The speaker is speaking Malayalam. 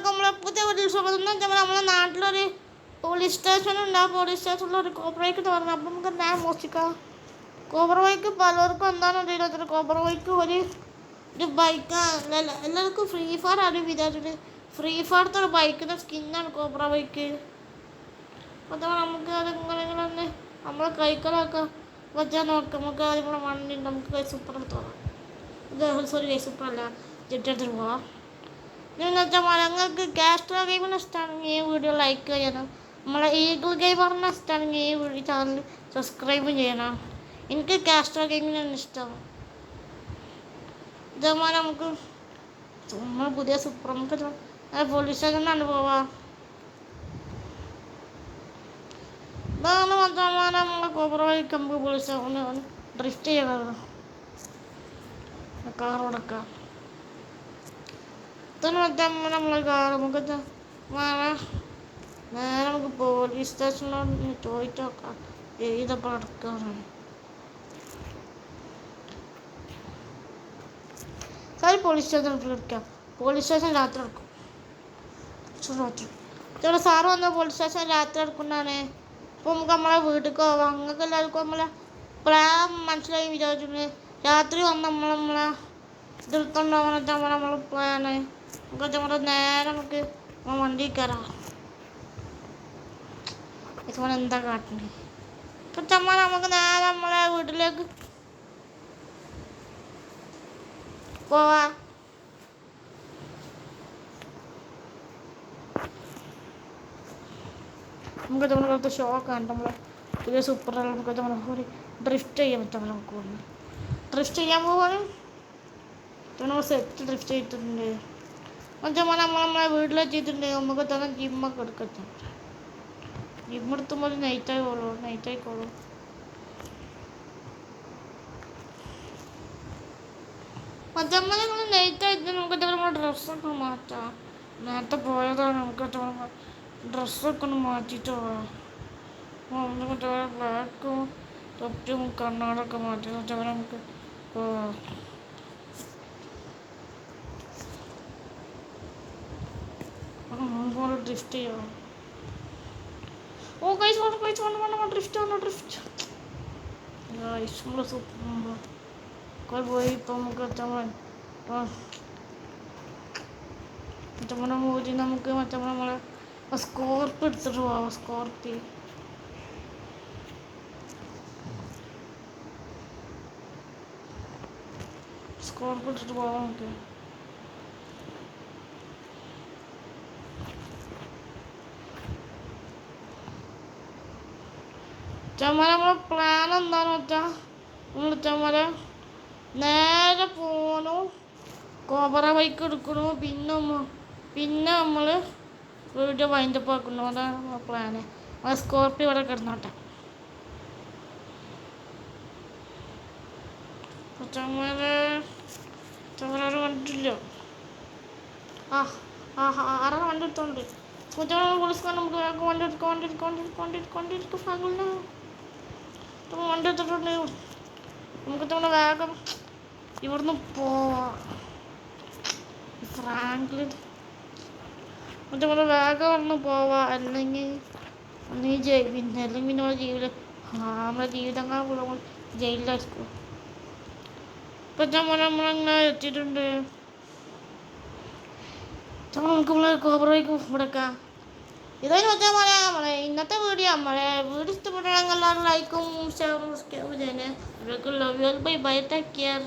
നമ്മളെ പുതിയ ഒരു സുഖം നമ്മളെ നാട്ടിലൊരു പോലീസ് സ്റ്റേഷനുണ്ട്. ആ പോലീസ് സ്റ്റേഷനിലൊരു കോബ്രയ്ക്ക് തുറന്നു. അപ്പം നമുക്ക് ഞാൻ മോഷിക്കാം. കോബ്രയ്ക്ക് പലർക്കും എന്താണ് അറിയില്ല. കോബ്രയ്ക്ക് ഒരു ബൈക്ക് എല്ലാവർക്കും ഫ്രീ ഫയർ ആരും വിചാരിച്ചിട്ട് ഫ്രീ ഫയർത്തെ ഒരു ബൈക്കിൻ്റെ സ്കിന്നാണ് കോബ്ര ബൈക്ക്. അപ്പോൾ നമുക്ക് അതിങ്ങനെ ഒന്ന് നമ്മളെ കൈക്കളൊക്കെ വെച്ചാൽ നോക്കാം. നമുക്ക് അതിവിടെ വണ്ടി ഉണ്ട്. നമുക്ക് കൈ സൂപ്പർ എടുത്തോളാം. ഇത് സോറി സൂപ്പർ അല്ല, ജെറ്റെടുത്തിട്ട് പോവാം. നിങ്ങൾക്ക് നിങ്ങൾക്ക് കാസ്ട്രോ ഗെയിമിന് ഇഷ്ടമാണെങ്കിൽ ഈ വീഡിയോ ലൈക്ക് ചെയ്യണം. നമ്മളെ ഈഗിൾ ഗെയിമറിന് ഇഷ്ടമാണെങ്കിൽ ഈ വീഡിയോ ചാനൽ സബ്സ്ക്രൈബ് ചെയ്യണം. എനിക്ക് കാസ്ട്രോ ഗെയിമിനാണ് ഇഷ്ടം. ഇതേപോലെ നമുക്ക് നമ്മൾ പുതിയ സൂപ്പർ നമുക്ക് പോലീസ് സ്റ്റേഷനിലാണ് പോവാം. ഇതാണ് മാത്രമാണ് നമ്മളെ കോബ്ര ബൈക്ക്. നമുക്ക് പോലീസ് സ്റ്റേഷനിൽ ഡ്രിഫ്റ്റ് ചെയ്യണത് കാറോടൊക്കെ. നമ്മൾ കാർ നമുക്ക് നേരെ നമുക്ക് പോലീസ് സ്റ്റേഷനിലോട്ട് ചോദിച്ചു നോക്കാം ഏതപ്പോൾ അടക്കാറാണ്. സാറി പോലീസ് സ്റ്റേഷനിൽ എടുക്കാം. പോലീസ് സ്റ്റേഷൻ രാത്രി എടുക്കും. രാത്രി ചില സാറ് വന്ന പോലീസ് സ്റ്റേഷൻ രാത്രി എടുക്കുന്നതാണ്. അപ്പോൾ നമുക്ക് നമ്മളെ വീട്ടിൽ പോവാം. നിങ്ങൾക്ക് എല്ലാവർക്കും നമ്മളെ പ്ലാൻ മനസ്സിലായി വിചാരിച്ചിട്ടുണ്ട്. രാത്രി വന്ന് നമ്മളെ ഇതെടുത്തോണ്ടാവാൻ നമ്മളെ പ്ലാന്. നമുക്ക് നമ്മുടെ നേരെ നമുക്ക് വണ്ടി കയറാം. ഇതുപോലെ എന്താ കാട്ടണ്ടേ? ഇപ്പം ചമ്മ നമുക്ക് നേരെ നമ്മളെ വീട്ടിലേക്ക് പോവാ. നമുക്ക് നമ്മളത്തെ ഷോ കാണാം. നമ്മളെ പുതിയ സൂപ്പർ നമുക്ക് നമ്മളെ ഡ്രിഫ്റ്റ് ചെയ്യാൻ പറ്റും. നമുക്ക് ഡ്രിഫ്റ്റ് ചെയ്യാൻ പോവാനും നമ്മൾ സെറ്റ് ഡ്രിഫ്റ്റ് ചെയ്തിട്ടുണ്ട്. മറ്റേ നമ്മളെ വീട്ടിലെത്തിയിട്ടുണ്ട്. നമുക്ക് തന്നെ ജിമ്മൊക്കെ എടുക്കട്ടെ. ജിമ്മെടുത്തുമ്പോൾ നൈറ്റ് ആയിക്കോളൂ. മറ്റേ നമ്മൾ നൈറ്റ് ആയിട്ട് നമുക്ക് നമ്മുടെ ഡ്രസ്സൊക്കെ മാറ്റാം. നേരത്തെ പോയതാണ്. നമുക്ക് ഡ്രസ്സൊക്കെ ഒന്ന് മാറ്റിയിട്ട് പോകാം. നമുക്ക് ബ്ലാക്കും തൊപ്പിയും കണ്ണാടൊക്കെ മാറ്റി നമുക്ക് പോവാം. ഡ്രിഫ്റ്റ് ചെയ്യാം. ഓ കൈസ് ഡ്രിഫ്റ്റ് നമ്മളെ സൂപ്പർ പോയി. ഇപ്പം നമുക്ക് മറ്റേ മൂരി നമുക്ക് നമ്മളെ സ്കോർപ്പ് എടുത്തിട്ട് പോവാം. സ്കോർപ്പ് എടുത്തിട്ട് പോവാം നമുക്ക്. നമ്മളെ പ്ലാൻ എന്താണെന്ന് വെച്ചാൽ നേരെ പോകണു, കോബ്ര ബൈക്ക് എടുക്കണു, പിന്നെ നമ്മൾ വീഡിയോ വൈൻഡപ്പ് ആക്കുന്നു. അതാണ് നമ്മളെ പ്ലാന്. സ്കോർപ്പിയോ ഇവിടെ കിടന്നോട്ടെ. ചമ്മല കണ്ടിട്ടില്ല. ആരാണ് വണ്ടി എടുത്തോണ്ട് വിളിക്കാൻ നമുക്ക് വണ്ടി എടുത്തിട്ടുണ്ട്. നമുക്ക് വേഗം ഇവിടുന്ന് പോവാം. ഫ്രാങ്ക്ലിൻ മറ്റേ വേഗം ഒന്ന് പോവാം. അല്ലെങ്കിൽ പിന്നെ നമ്മുടെ ജീവിതങ്ങൾ ജയിലിലായിരിക്കും. ഇപ്പം നമ്മളങ്ങനെ എത്തിയിട്ടുണ്ട്. നമുക്ക് കോബ്രയ്ക്ക് ഇവിടെക്കാം. ഇതായി വെച്ചാൽ നമ്മളെ ഇന്നത്തെ വീഡിയോ വീഡിയോ ഇഷ്ടപ്പെട്ടാൽ എല്ലാവരും ലൈക്കും ഷെയറും സബ്സ്ക്രൈബ് ചെയ്യണേ. Love you. Bye bye. Take care.